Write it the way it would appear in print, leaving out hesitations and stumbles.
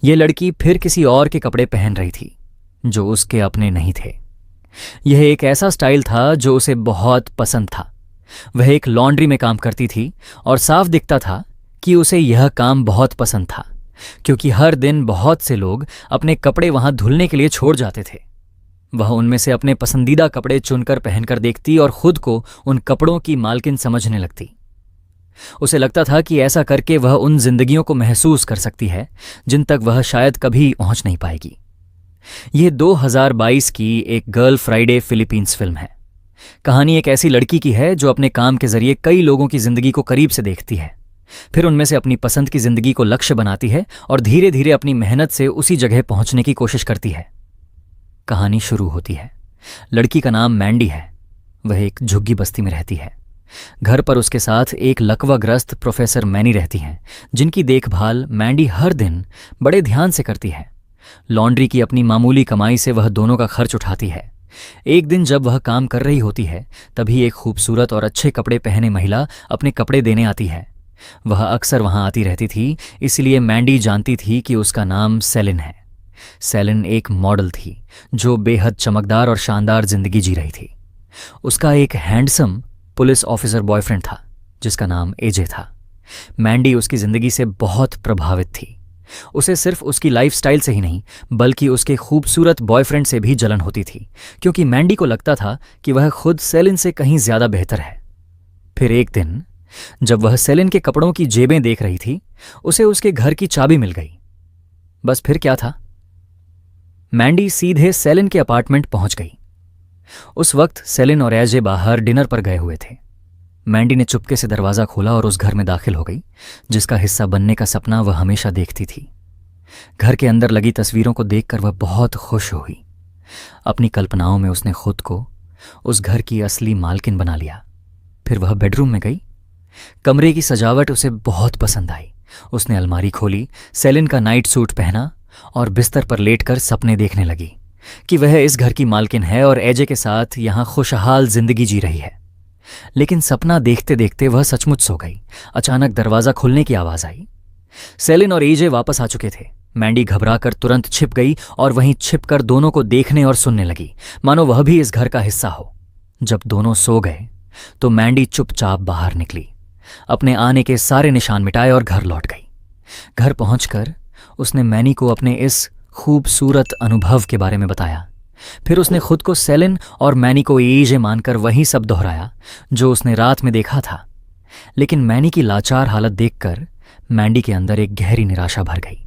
ये लड़की फिर किसी और के कपड़े पहन रही थी जो उसके अपने नहीं थे। यह एक ऐसा स्टाइल था जो उसे बहुत पसंद था। वह एक लॉन्ड्री में काम करती थी और साफ दिखता था कि उसे यह काम बहुत पसंद था, क्योंकि हर दिन बहुत से लोग अपने कपड़े वहां धुलने के लिए छोड़ जाते थे। वह उनमें से अपने पसंदीदा कपड़े चुनकर पहनकर देखती और खुद को उन कपड़ों की मालकिन समझने लगती। उसे लगता था कि ऐसा करके वह उन जिंदगियों को महसूस कर सकती है जिन तक वह शायद कभी पहुंच नहीं पाएगी। यह 2022 की एक गर्ल फ्राइडे फिलीपींस फिल्म है। कहानी एक ऐसी लड़की की है जो अपने काम के जरिए कई लोगों की जिंदगी को करीब से देखती है, फिर उनमें से अपनी पसंद की जिंदगी को लक्ष्य बनाती है और धीरे धीरे अपनी मेहनत से उसी जगह पहुंचने की कोशिश करती है। कहानी शुरू होती है। लड़की का नाम मैंडी है। वह एक झुग्गी बस्ती में रहती है। घर पर उसके साथ एक लकवाग्रस्त प्रोफेसर मैनी रहती हैं, जिनकी देखभाल मैंडी हर दिन बड़े ध्यान से करती है। लॉन्ड्री की अपनी मामूली कमाई से वह दोनों का खर्च उठाती है। एक दिन जब वह काम कर रही होती है, तभी एक खूबसूरत और अच्छे कपड़े पहने महिला अपने कपड़े देने आती है। वह अक्सर वहां आती रहती थी, इसलिए मैंडी जानती थी कि उसका नाम सेलिन है। सेलिन एक मॉडल थी जो बेहद चमकदार और शानदार जिंदगी जी रही थी। उसका एक हैंडसम पुलिस ऑफिसर बॉयफ्रेंड था जिसका नाम एजे था। मैंडी उसकी जिंदगी से बहुत प्रभावित थी। उसे सिर्फ उसकी लाइफस्टाइल से ही नहीं बल्कि उसके खूबसूरत बॉयफ्रेंड से भी जलन होती थी, क्योंकि मैंडी को लगता था कि वह खुद सेलिन से कहीं ज्यादा बेहतर है। फिर एक दिन जब वह सेलिन के कपड़ों की जेबें देख रही थी, उसे उसके घर की चाबी मिल गई। बस फिर क्या था, मैंडी सीधे सेलिन के अपार्टमेंट पहुंच गई। उस वक्त सेलिन और एजे बाहर डिनर पर गए हुए थे। मैंडी ने चुपके से दरवाजा खोला और उस घर में दाखिल हो गई जिसका हिस्सा बनने का सपना वह हमेशा देखती थी। घर के अंदर लगी तस्वीरों को देखकर वह बहुत खुश हुई। अपनी कल्पनाओं में उसने खुद को उस घर की असली मालकिन बना लिया। फिर वह बेडरूम में गई। कमरे की सजावट उसे बहुत पसंद आई। उसने अलमारी खोली, सेलिन का नाइट सूट पहना और बिस्तर पर लेटकर सपने देखने लगी कि वह इस घर की मालकिन है और एजे के साथ यहां खुशहाल जिंदगी जी रही है। लेकिन सपना देखते देखते वह सचमुच सो गई। अचानक दरवाजा खुलने की आवाज आई। सेलिन और एजे वापस आ चुके थे। मैंडी घबराकर तुरंत छिप गई और वहीं छिपकर दोनों को देखने और सुनने लगी, मानो वह भी इस घर का हिस्सा हो। जब दोनों सो गए तो मैंडी चुपचाप बाहर निकली, अपने आने के सारे निशान मिटाए और घर लौट गई। घर पहुंचकर उसने मैनी को अपने इस खूबसूरत अनुभव के बारे में बताया। फिर उसने खुद को सेलिन और मैनी को एजे मानकर वही सब दोहराया जो उसने रात में देखा था। लेकिन मैनी की लाचार हालत देखकर मैंडी के अंदर एक गहरी निराशा भर गई।